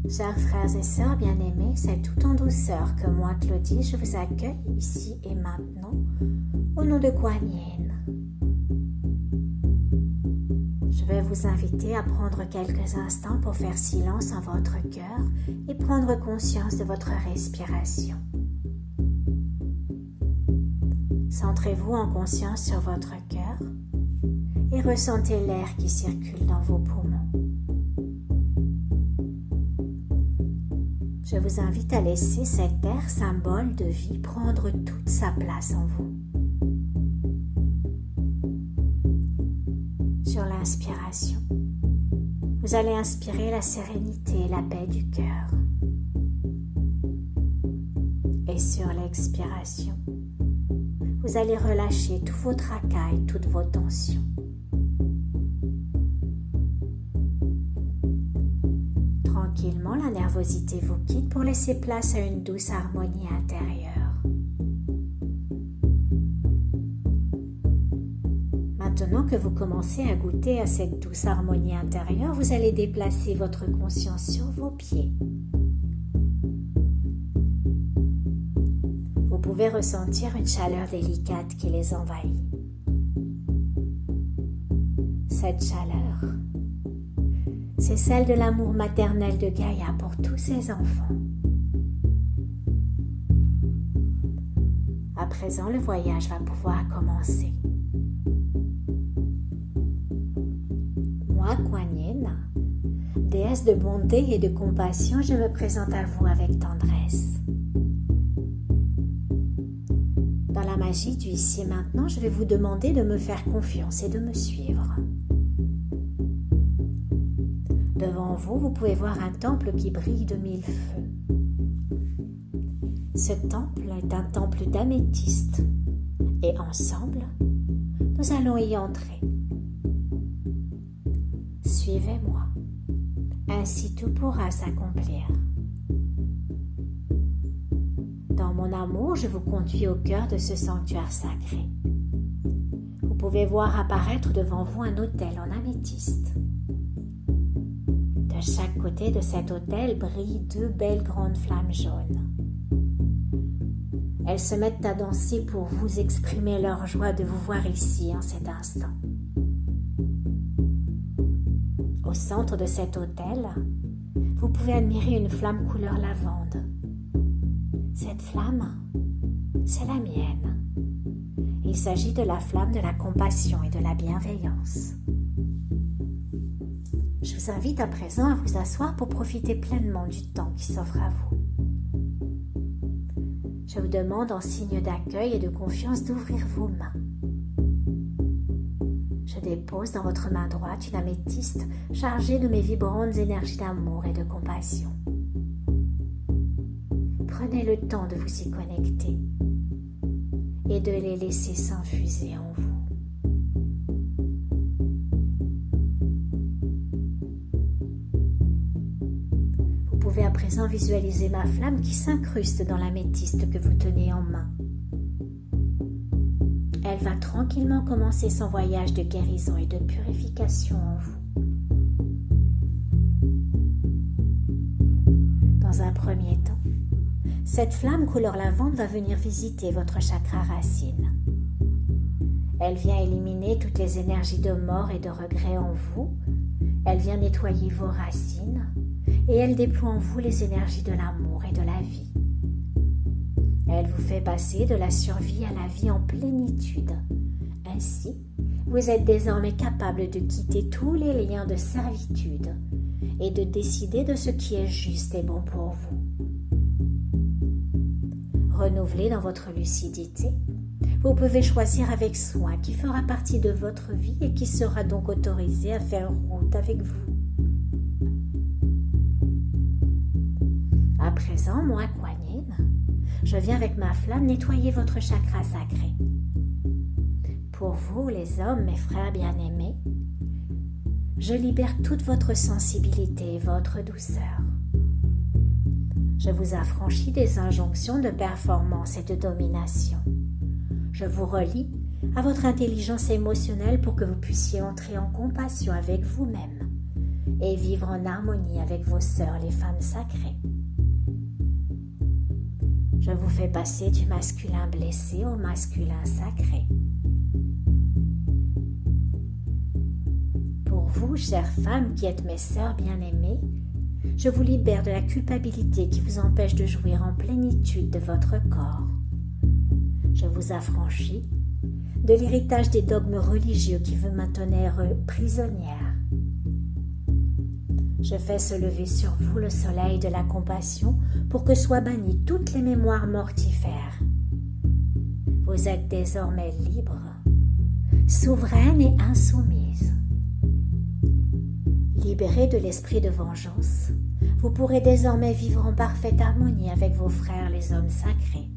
Chers frères et sœurs bien-aimés, c'est tout en douceur que moi, Claudie, je vous accueille ici et maintenant, au nom de Kuan Yin. Je vais vous inviter à prendre quelques instants pour faire silence en votre cœur et prendre conscience de votre respiration. Centrez-vous en conscience sur votre cœur et ressentez l'air qui circule dans vos poumons. Je vous invite à laisser cet air symbole de vie prendre toute sa place en vous. Sur l'inspiration, vous allez inspirer la sérénité et la paix du cœur. Et sur l'expiration, vous allez relâcher tout vos tracas et toutes vos tensions. Tranquillement, la nervosité vous quitte pour laisser place à une douce harmonie intérieure. Maintenant que vous commencez à goûter à cette douce harmonie intérieure, vous allez déplacer votre conscience sur vos pieds. Vous pouvez ressentir une chaleur délicate qui les envahit. Cette chaleur, c'est celle de l'amour maternel de Gaïa pour tous ses enfants. À présent, le voyage va pouvoir commencer. Moi, Kuan Yin, déesse de bonté et de compassion, je me présente à vous avec tendresse. Dans la magie du ici et maintenant, je vais vous demander de me faire confiance et de me suivre. Devant vous, vous pouvez voir un temple qui brille de 1000 feux. Ce temple est un temple d'améthyste et ensemble, nous allons y entrer. Suivez-moi, ainsi tout pourra s'accomplir. Dans mon amour, je vous conduis au cœur de ce sanctuaire sacré. Vous pouvez voir apparaître devant vous un autel en améthyste. De chaque côté de cet autel brillent 2 belles grandes flammes jaunes. Elles se mettent à danser pour vous exprimer leur joie de vous voir ici en cet instant. Au centre de cet autel, vous pouvez admirer une flamme couleur lavande. Cette flamme, c'est la mienne. Il s'agit de la flamme de la compassion et de la bienveillance. Je vous invite à présent à vous asseoir pour profiter pleinement du temps qui s'offre à vous. Je vous demande en signe d'accueil et de confiance d'ouvrir vos mains. Je dépose dans votre main droite une améthyste chargée de mes vibrantes énergies d'amour et de compassion. Prenez le temps de vous y connecter et de les laisser s'infuser en vous. Vous pouvez à présent visualiser ma flamme qui s'incruste dans l'améthyste que vous tenez en main. Elle va tranquillement commencer son voyage de guérison et de purification en vous. Dans un premier temps, cette flamme couleur lavande va venir visiter votre chakra racine. Elle vient éliminer toutes les énergies de mort et de regret en vous. Elle vient nettoyer vos racines et elle déploie en vous les énergies de l'amour et de la vie. Elle vous fait passer de la survie à la vie en plénitude. Ainsi, vous êtes désormais capable de quitter tous les liens de servitude et de décider de ce qui est juste et bon pour vous. Renouvelé dans votre lucidité, vous pouvez choisir avec soin qui fera partie de votre vie et qui sera donc autorisé à faire route avec vous. À présent, moi, Kuan Yin, je viens avec ma flamme nettoyer votre chakra sacré. Pour vous, les hommes, mes frères bien-aimés, je libère toute votre sensibilité et votre douceur. Je vous affranchis des injonctions de performance et de domination. Je vous relie à votre intelligence émotionnelle pour que vous puissiez entrer en compassion avec vous-même et vivre en harmonie avec vos sœurs, les femmes sacrées. Je vous fais passer du masculin blessé au masculin sacré. Pour vous, chères femmes qui êtes mes sœurs bien-aimées, je vous libère de la culpabilité qui vous empêche de jouir en plénitude de votre corps. Je vous affranchis de l'héritage des dogmes religieux qui vous maintenaient prisonnières. Je fais se lever sur vous le soleil de la compassion pour que soient bannies toutes les mémoires mortifères. Vous êtes désormais libre, souveraine et insoumise. Libéré de l'esprit de vengeance, vous pourrez désormais vivre en parfaite harmonie avec vos frères les hommes sacrés.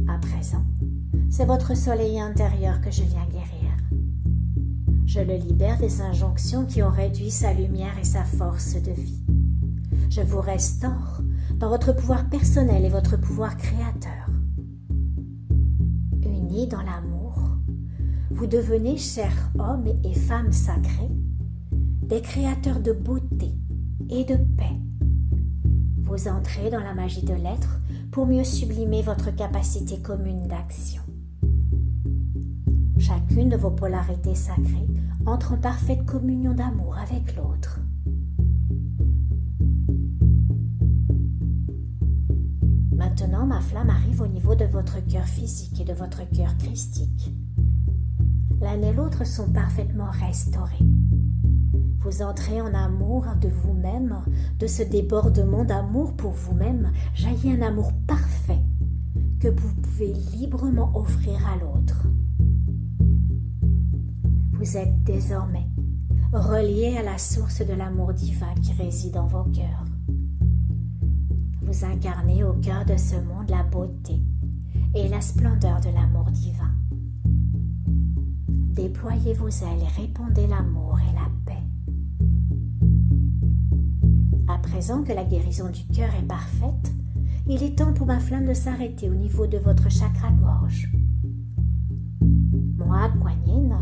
À présent, c'est votre soleil intérieur que je viens guérir. Je le libère des injonctions qui ont réduit sa lumière et sa force de vie. Je vous restaure dans votre pouvoir personnel et votre pouvoir créateur. Unis dans l'amour, vous devenez, chers hommes et femmes sacrés, des créateurs de beauté et de paix. Vous entrez dans la magie de l'être pour mieux sublimer votre capacité commune d'action. Chacune de vos polarités sacrées entre en parfaite communion d'amour avec l'autre. Maintenant, ma flamme arrive au niveau de votre cœur physique et de votre cœur christique. L'un et l'autre sont parfaitement restaurés. Vous entrez en amour de vous-même, de ce débordement d'amour pour vous-même, jaillit un amour parfait que vous pouvez librement offrir à l'autre. Vous êtes désormais reliés à la source de l'amour divin qui réside en vos cœurs. Vous incarnez au cœur de ce monde la beauté et la splendeur de l'amour divin. Déployez vos ailes et répandez l'amour et la paix. À présent que la guérison du cœur est parfaite, il est temps pour ma flamme de s'arrêter au niveau de votre chakra-gorge. Moi, Kuan Yin,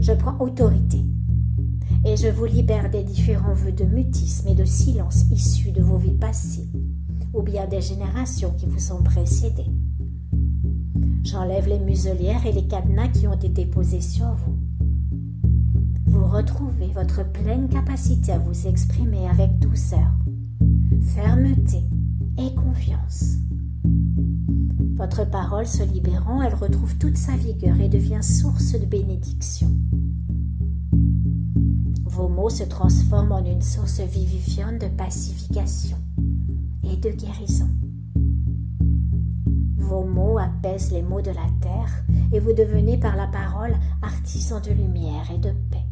je prends autorité et je vous libère des différents vœux de mutisme et de silence issus de vos vies passées ou bien des générations qui vous ont précédées. J'enlève les muselières et les cadenas qui ont été posés sur vous. Vous retrouvez votre pleine capacité à vous exprimer avec douceur, fermeté et confiance. Votre parole se libérant, elle retrouve toute sa vigueur et devient source de bénédiction. Vos mots se transforment en une source vivifiante de pacification et de guérison. Vos mots apaisent les maux de la terre et vous devenez par la parole artisan de lumière et de paix.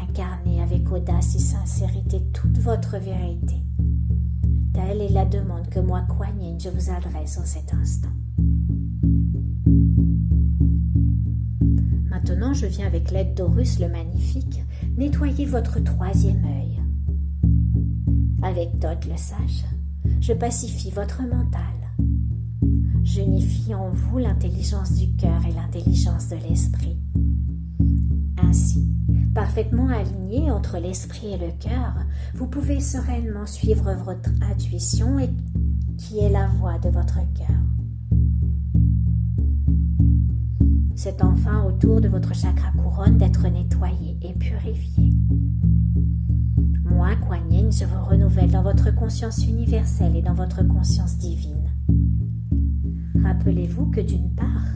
Incarnez avec audace et sincérité toute votre vérité. Telle est la demande que moi, Kuan Yin, je vous adresse en cet instant. Maintenant, je viens avec l'aide d'Horus le Magnifique nettoyer votre troisième œil. Avec Thoth le Sage, je pacifie votre mental. J'unifie en vous l'intelligence du cœur et l'intelligence de l'esprit. Ainsi, parfaitement aligné entre l'esprit et le cœur, vous pouvez sereinement suivre votre intuition et qui est la voix de votre cœur. C'est enfin au tour de votre chakra couronne d'être nettoyé et purifié. Moi, Kuan Yin, je vous renouvelle dans votre conscience universelle et dans votre conscience divine. Rappelez-vous que d'une part,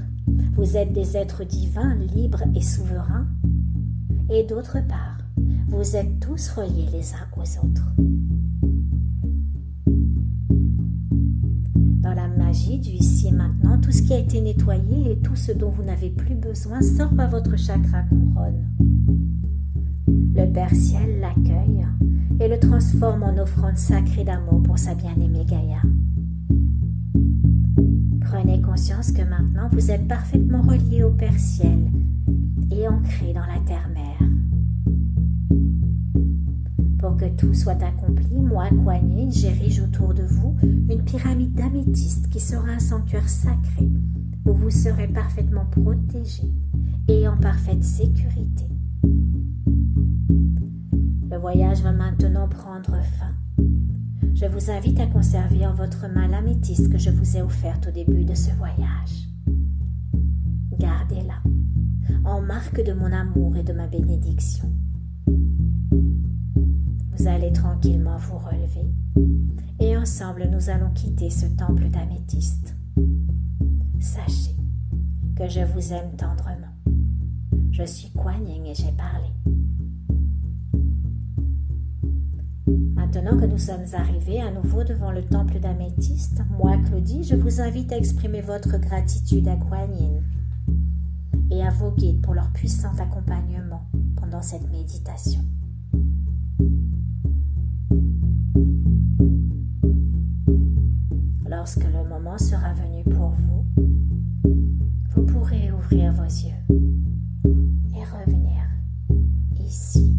vous êtes des êtres divins, libres et souverains, et d'autre part, vous êtes tous reliés les uns aux autres. Dans la magie du ici et maintenant, tout ce qui a été nettoyé et tout ce dont vous n'avez plus besoin sort par votre chakra couronne. Le Père Ciel l'accueille et le transforme en offrande sacrée d'amour pour sa bien-aimée Gaïa. Prenez conscience que maintenant vous êtes parfaitement relié au Père Ciel et ancré dans la terre-mère. Pour pour que tout soit accompli, moi, Kuan Yin, j'érige autour de vous une pyramide d'améthyste qui sera un sanctuaire sacré où vous serez parfaitement protégé et en parfaite sécurité. Le voyage va maintenant prendre fin. Je vous invite à conserver en votre main l'améthyste que je vous ai offerte au début de ce voyage. Gardez-la en marque de mon amour et de ma bénédiction. Vous allez tranquillement vous relever et ensemble nous allons quitter ce temple d'améthyste. Sachez que je vous aime tendrement. Je suis Kuan Yin et j'ai parlé. Maintenant que nous sommes arrivés à nouveau devant le temple d'améthyste, moi, Claudie, je vous invite à exprimer votre gratitude à Kuan Yin et à vos guides pour leur puissant accompagnement pendant cette méditation. Lorsque le moment sera venu pour vous, vous pourrez ouvrir vos yeux et revenir ici.